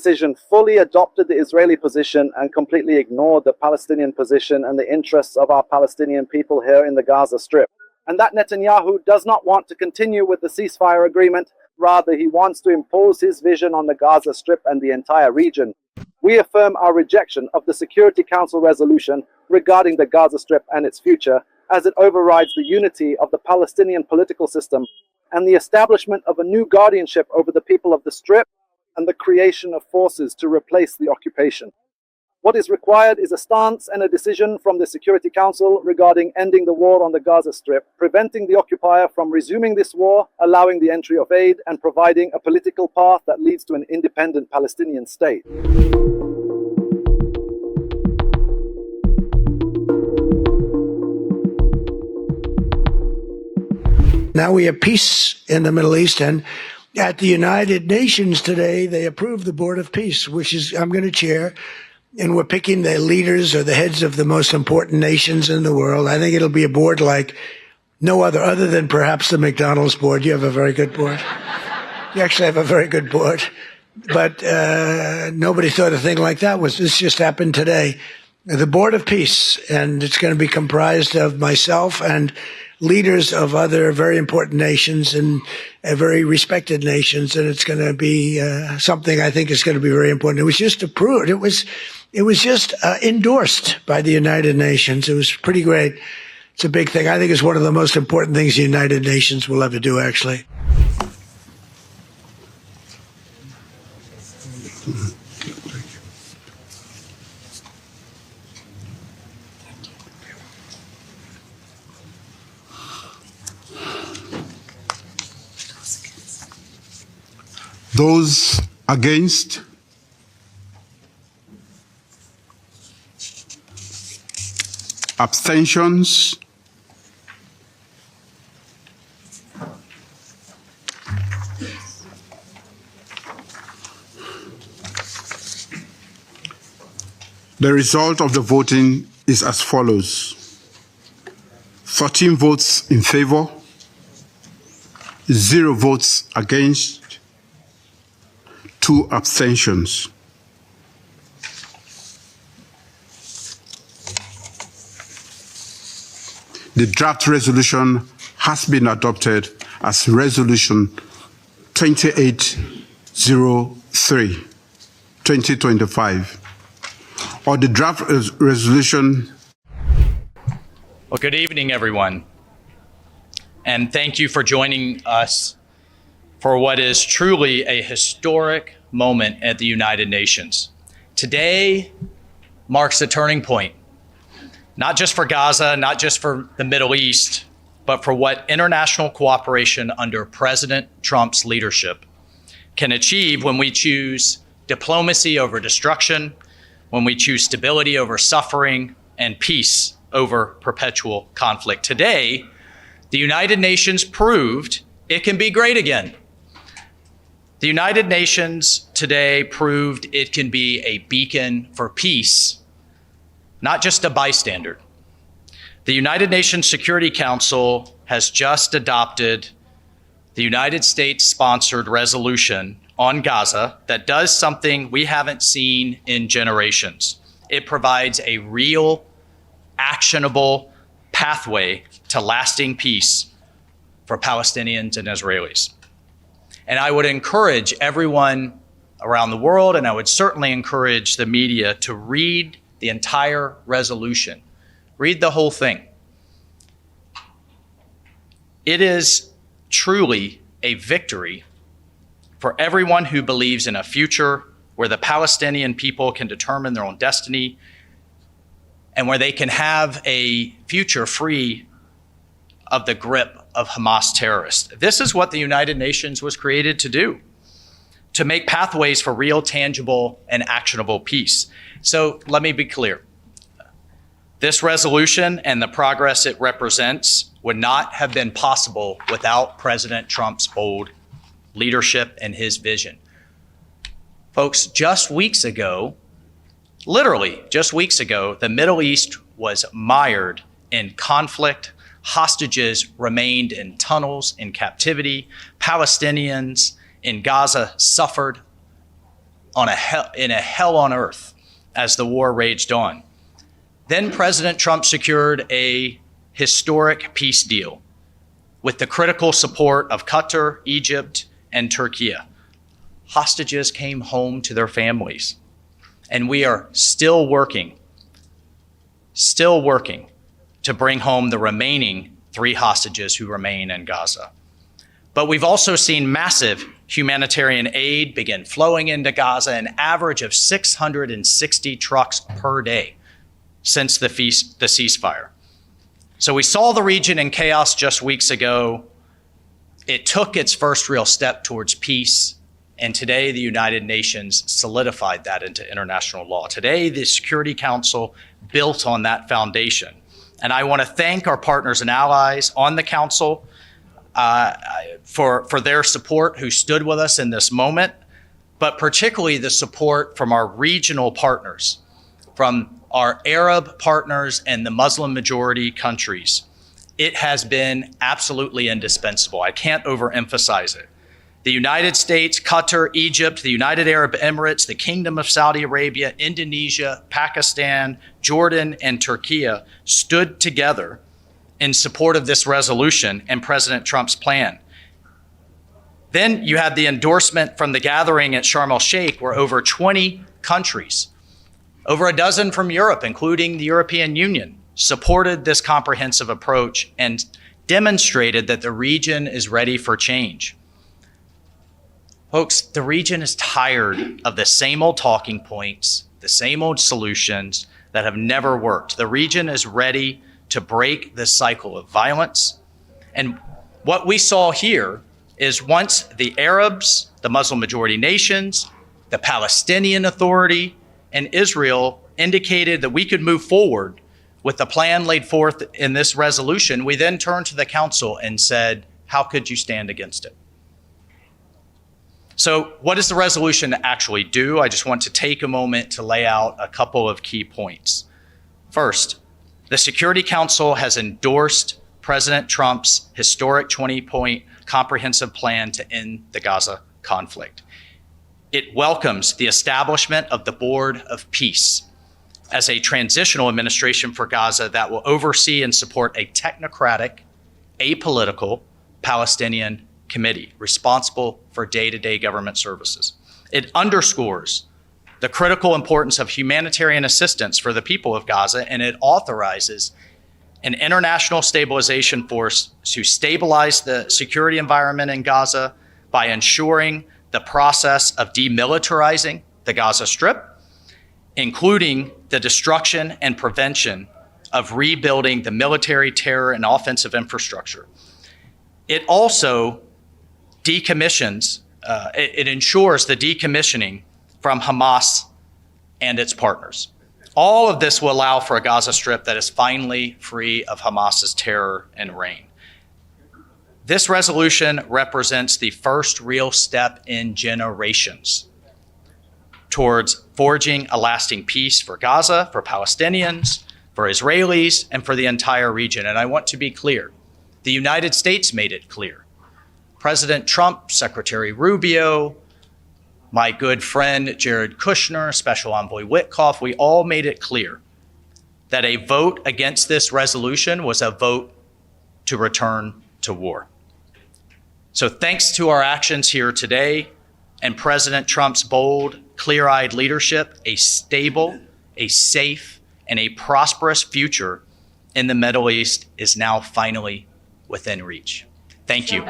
decision fully adopted the Israeli position and completely ignored the Palestinian position and the interests of our Palestinian people here in the Gaza Strip. And that Netanyahu does not want to continue with the ceasefire agreement. Rather, he wants to impose his vision on the Gaza Strip and the entire region. We affirm our rejection of the Security Council resolution regarding the Gaza Strip and its future, as it overrides the unity of the Palestinian political system and the establishment of a new guardianship over the people of the Strip and the creation of forces to replace the occupation. What is required is a stance and a decision from the Security Council regarding ending the war on the Gaza Strip, preventing the occupier from resuming this war, allowing the entry of aid, and providing a political path that leads to an independent Palestinian state. Now we have peace in the Middle East, and at the United Nations today, they approved the Board of Peace, which is I'm going to chair, and we're picking the leaders or the heads of the most important nations in the world. I think it'll be a board like no other than perhaps the McDonald's board. You have a very good board. You actually have a very good board. But nobody thought a thing like that this just happened today. The Board of Peace, and it's going to be comprised of myself and leaders of other very important nations and very respected nations, and it's going to be something I think is going to be very important. It was just approved. It was just endorsed by the United Nations. It was pretty great. It's a big thing. I think it's one of the most important things the United Nations will ever do, actually. Those against? Abstentions? The result of the voting is as follows: 13 votes in favor, 0 votes against, 2 abstentions. The draft resolution has been adopted as Resolution 2803, 2025. Or the draft resolution. Well, good evening, everyone. And thank you for joining us for what is truly a historic moment at the United Nations. Today marks a turning point, not just for Gaza, not just for the Middle East, but for what international cooperation under President Trump's leadership can achieve when we choose diplomacy over destruction, when we choose stability over suffering, and peace over perpetual conflict. Today, the United Nations proved it can be great again. The United Nations today proved it can be a beacon for peace, not just a bystander. The United Nations Security Council has just adopted the United States-sponsored resolution on Gaza that does something we haven't seen in generations. It provides a real, actionable pathway to lasting peace for Palestinians and Israelis. And I would encourage everyone around the world, and I would certainly encourage the media to read the entire resolution. Read the whole thing. It is truly a victory for everyone who believes in a future where the Palestinian people can determine their own destiny and where they can have a future free of the grip of Hamas terrorists. This is what the United Nations was created to do, to make pathways for real, tangible, and actionable peace. So let me be clear. This resolution and the progress it represents would not have been possible without President Trump's bold leadership and his vision. Folks, just weeks ago, literally just weeks ago, the Middle East was mired in conflict. Hostages remained in tunnels in captivity. Palestinians in Gaza suffered in a hell on earth as the war raged on. Then President Trump secured a historic peace deal with the critical support of Qatar, Egypt, and Turkey. Hostages came home to their families, and we are still working to bring home the remaining 3 hostages who remain in Gaza. But we've also seen massive humanitarian aid begin flowing into Gaza, an average of 660 trucks per day since the ceasefire. So we saw the region in chaos just weeks ago. It took its first real step towards peace, and today the United Nations solidified that into international law. Today, the Security Council built on that foundation. And I want to thank our partners and allies on the Council for their support, who stood with us in this moment, but particularly the support from our regional partners, from our Arab partners and the Muslim majority countries. It has been absolutely indispensable. I can't overemphasize it. The United States, Qatar, Egypt, the United Arab Emirates, the Kingdom of Saudi Arabia, Indonesia, Pakistan, Jordan, and Turkey stood together in support of this resolution and President Trump's plan. Then you had the endorsement from the gathering at Sharm el-Sheikh, where over 20 countries, over a dozen from Europe, including the European Union, supported this comprehensive approach and demonstrated that the region is ready for change. Folks, the region is tired of the same old talking points, the same old solutions that have never worked. The region is ready to break this cycle of violence. And what we saw here is once the Arabs, the Muslim majority nations, the Palestinian Authority, and Israel indicated that we could move forward with the plan laid forth in this resolution, we then turned to the Council and said, how could you stand against it? So what does the resolution actually do? I just want to take a moment to lay out a couple of key points. First, the Security Council has endorsed President Trump's historic 20-point comprehensive plan to end the Gaza conflict. It welcomes the establishment of the Board of Peace as a transitional administration for Gaza that will oversee and support a technocratic, apolitical Palestinian committee responsible for day-to-day government services. It underscores the critical importance of humanitarian assistance for the people of Gaza, and it authorizes an international stabilization force to stabilize the security environment in Gaza by ensuring the process of demilitarizing the Gaza Strip, including the destruction and prevention of rebuilding the military, terror, and offensive infrastructure. It also decommissions, it ensures the decommissioning from Hamas and its partners. All of this will allow for a Gaza Strip that is finally free of Hamas's terror and reign. This resolution represents the first real step in generations towards forging a lasting peace for Gaza, for Palestinians, for Israelis, and for the entire region. And I want to be clear, the United States made it clear. President Trump, Secretary Rubio, my good friend Jared Kushner, Special Envoy Witkoff, we all made it clear that a vote against this resolution was a vote to return to war. So thanks to our actions here today and President Trump's bold, clear-eyed leadership, a stable, a safe, and a prosperous future in the Middle East is now finally within reach. Thank you.